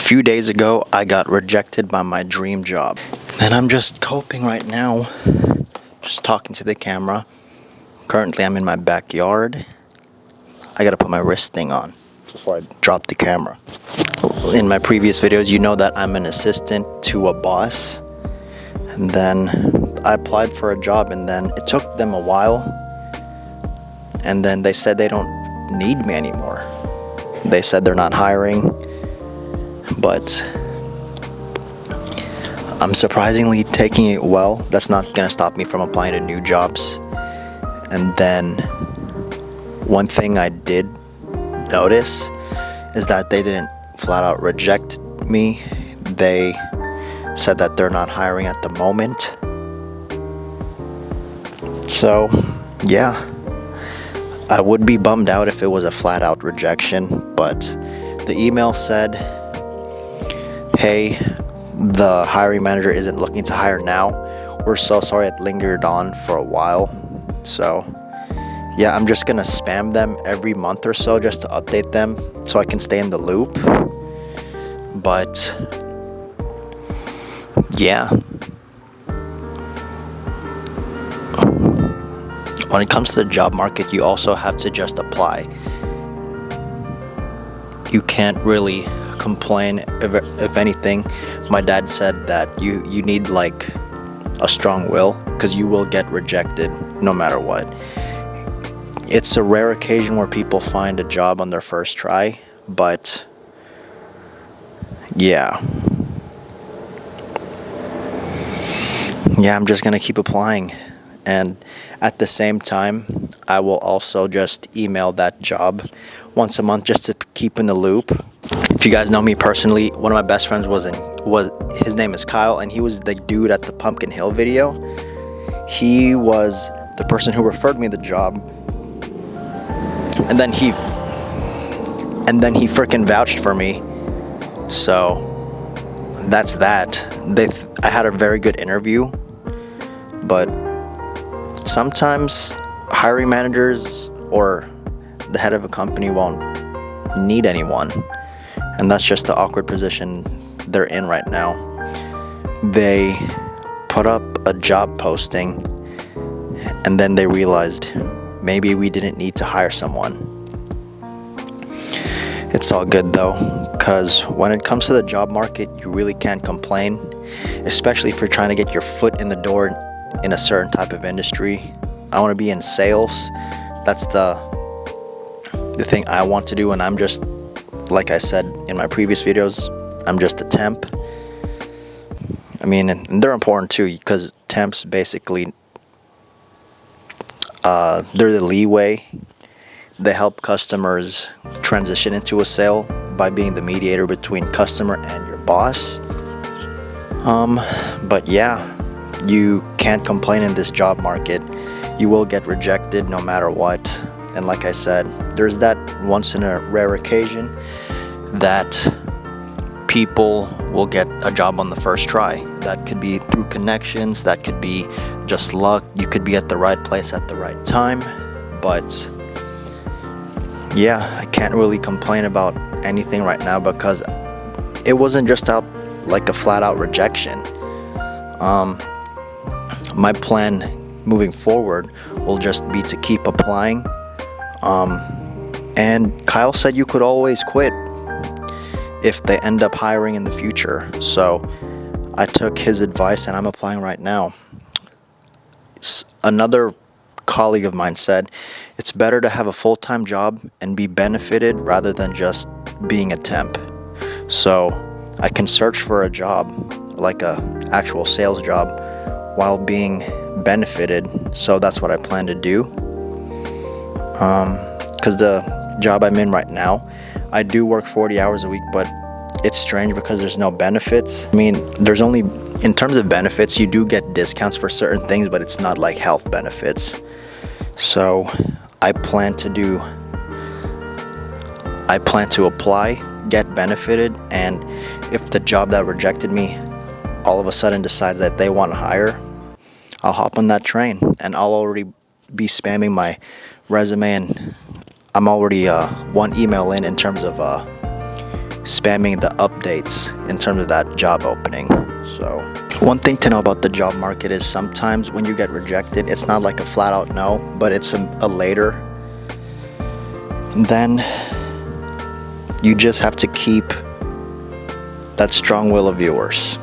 few days ago, I got rejected by my dream job. And I'm just coping right now, just talking to the camera. Currently, I'm in my backyard. I gotta put my wrist thing on before I drop the camera. In my previous videos, you know that I'm an assistant to a boss. And then I applied for a job, and then it took them a while. And then they said they don't need me anymore. They said they're not hiring. But I'm surprisingly taking it well. That's not gonna stop me from applying to new jobs. And then one thing I did notice is that they didn't flat out reject me. They said that they're not hiring at the moment. So yeah, I would be bummed out if it was a flat out rejection, but the email said, hey, the hiring manager isn't looking to hire now. We're so sorry it lingered on for a while. So yeah, I'm just gonna spam them every month or so just to update them so I can stay in the loop. But yeah, when it comes to the job market, you also have to just apply. You can't really complain. If anything, my dad said that you need like a strong will, because you will get rejected no matter what. It's a rare occasion where people find a job on their first try, but yeah, I'm just gonna keep applying. And at the same time, I will also just email that job once a month just to keep in the loop. If you guys know me personally, one of my best friends his name is Kyle, and he was the dude at the Pumpkin Hill video. He was the person who referred me the job, and then he freaking vouched for me. So that's that. I had a very good interview, but sometimes hiring managers or the head of a company won't need anyone. And that's just the awkward position they're in right now. They put up a job posting, and then they realized maybe we didn't need to hire someone. It's all good though, because when it comes to the job market, you really can't complain, especially if you're trying to get your foot in the door in a certain type of industry. I want to be in sales. That's the thing I want to do, and I'm just, like I said in my previous videos, I'm just a temp. I mean, and they're important too, because temps basically, they're the leeway. They help customers transition into a sale by being the mediator between customer and your boss. But yeah, you can't complain in this job market. You will get rejected no matter what. And like I said, there's that once in a rare occasion that people will get a job on the first try. That could be through connections, that could be just luck. You could be at the right place at the right time. But yeah, I can't really complain about anything right now because it wasn't just like a flat out rejection. My plan moving forward will just be to keep applying. And Kyle said you could always quit if they end up hiring in the future. So I took his advice and I'm applying right now. Another colleague of mine said it's better to have a full-time job and be benefited rather than just being a temp. So I can search for a job, like a actual sales job, while being benefited. So that's what I plan to do. Because the job I'm in right now, I do work 40 hours a week, but it's strange because there's no benefits. I mean, there's only, in terms of benefits, you do get discounts for certain things, but it's not like health benefits. So I plan to apply, get benefited, and if the job that rejected me all of a sudden decides that they want to hire, I'll hop on that train, and I'll already be spamming my resume, and I'm already one email in terms of spamming the updates in terms of that job opening. So one thing to know about the job market is sometimes when you get rejected, it's not like a flat out no, but it's a later. And then you just have to keep that strong will of yours.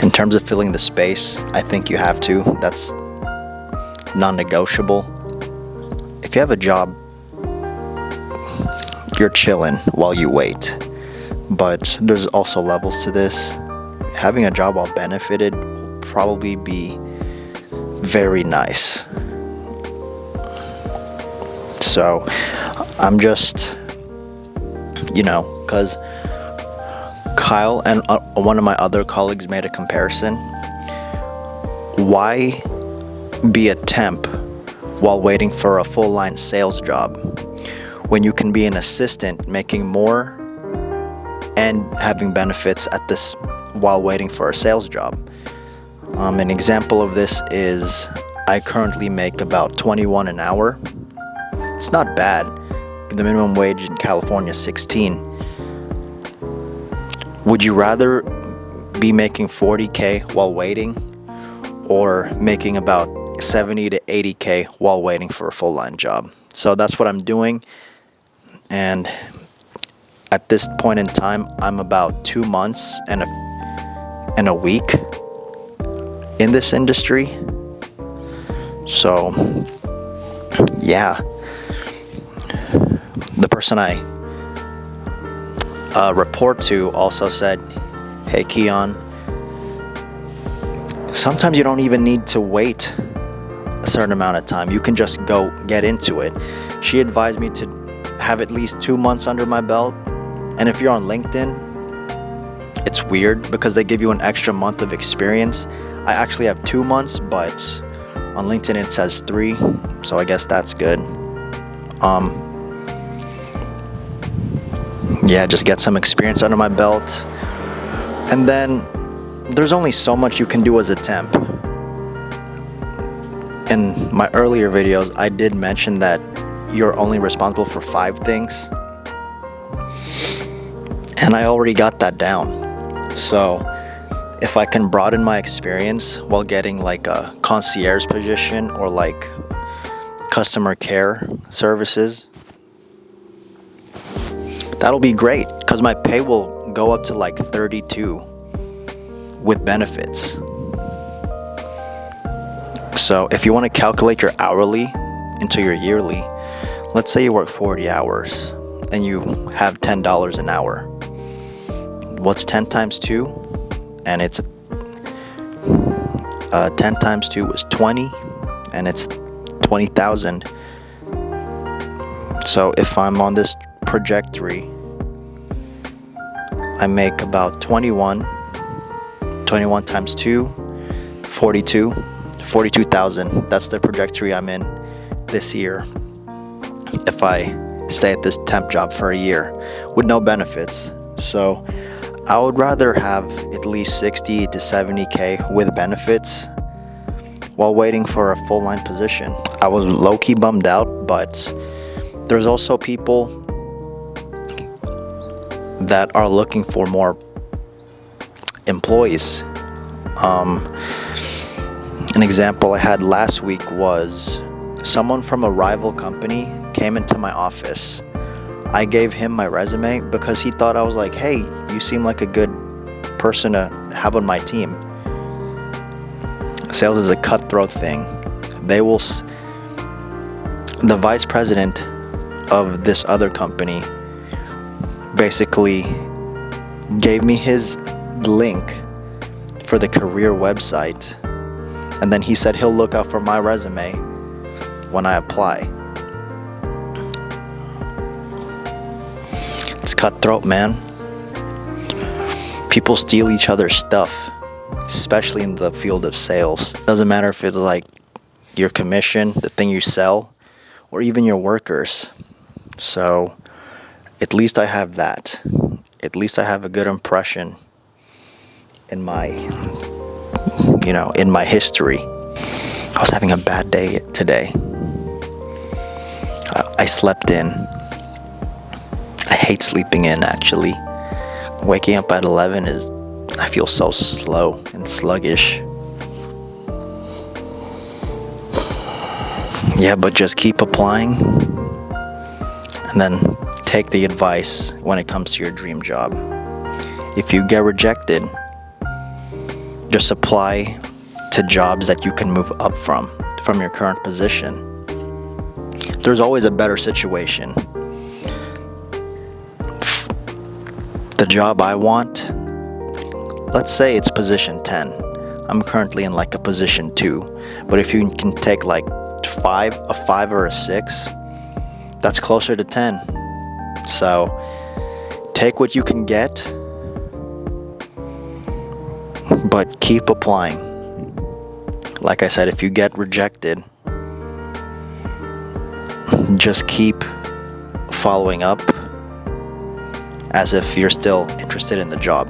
In terms of filling the space, I think you have to. That's non-negotiable. If you have a job, you're chilling while you wait. But there's also levels to this. Having a job while benefited will probably be very nice. So I'm just, because Kyle and one of my other colleagues made a comparison. Why be a temp while waiting for a full-line sales job when you can be an assistant making more and having benefits at this while waiting for a sales job? An example of this is I currently make about $21 an hour. It's not bad. The minimum wage in California is $16. Would you rather be making $40K while waiting, or making about $70 to $80K while waiting for a full-line job? So that's what I'm doing. And at this point in time, I'm about 2 months and a week in this industry. So yeah, the person I report to also said, hey Keon, sometimes you don't even need to wait a certain amount of time. You can just go get into it. She advised me to have at least 2 months under my belt. And if you're on LinkedIn, it's weird because they give you an extra month of experience. I actually have 2 months, but on LinkedIn it says 3, so I guess that's good. Yeah, just get some experience under my belt. And then there's only so much you can do as a temp. In my earlier videos, I did mention that you're only responsible for 5 things. And I already got that down. So if I can broaden my experience while getting like a concierge position or like customer care services, that'll be great because my pay will go up to like 32 with benefits. So if you want to calculate your hourly into your yearly, let's say you work 40 hours and you have $10 an hour. What's 10 times 2? And it's 10 times 2 is 20, and it's 20,000. So if I'm on this trajectory, I make about 21 times 2, 42,000. That's the trajectory I'm in this year if I stay at this temp job for a year with no benefits. So I would rather have at least 60 to 70K with benefits while waiting for a full-line position. I was low-key bummed out, but there's also people that are looking for more employees. An example I had last week was someone from a rival company came into my office. I gave him my resume because he thought I was like, hey, you seem like a good person to have on my team. Sales is a cutthroat thing. The vice president of this other company basically gave me his link for the career website, and then he said he'll look out for my resume when I apply. It's cutthroat, man. People steal each other's stuff, especially in the field of sales. Doesn't matter if it's like your commission, the thing you sell, or even your workers. So at least I have that. At least I have a good impression in my, in my history. I was having a bad day today. I slept in. hate sleeping in, actually. Waking up at 11 I feel so slow and sluggish. Yeah, but just keep applying, and then take the advice when it comes to your dream job. If you get rejected, just apply to jobs that you can move up from your current position. There's always a better situation. The job I want, let's say it's position 10. I'm currently in like a position 2, but if you can take like a 5 or a 6, that's closer to 10. So take what you can get, but keep applying. Like I said, if you get rejected, just keep following up as if you're still interested in the job.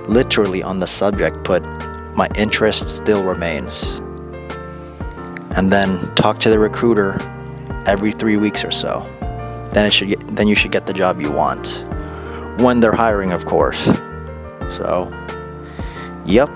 Literally on the subject, put my interest still remains. And then talk to the recruiter every 3 weeks or so. Then you should get the job you want. When they're hiring, of course. So, yep.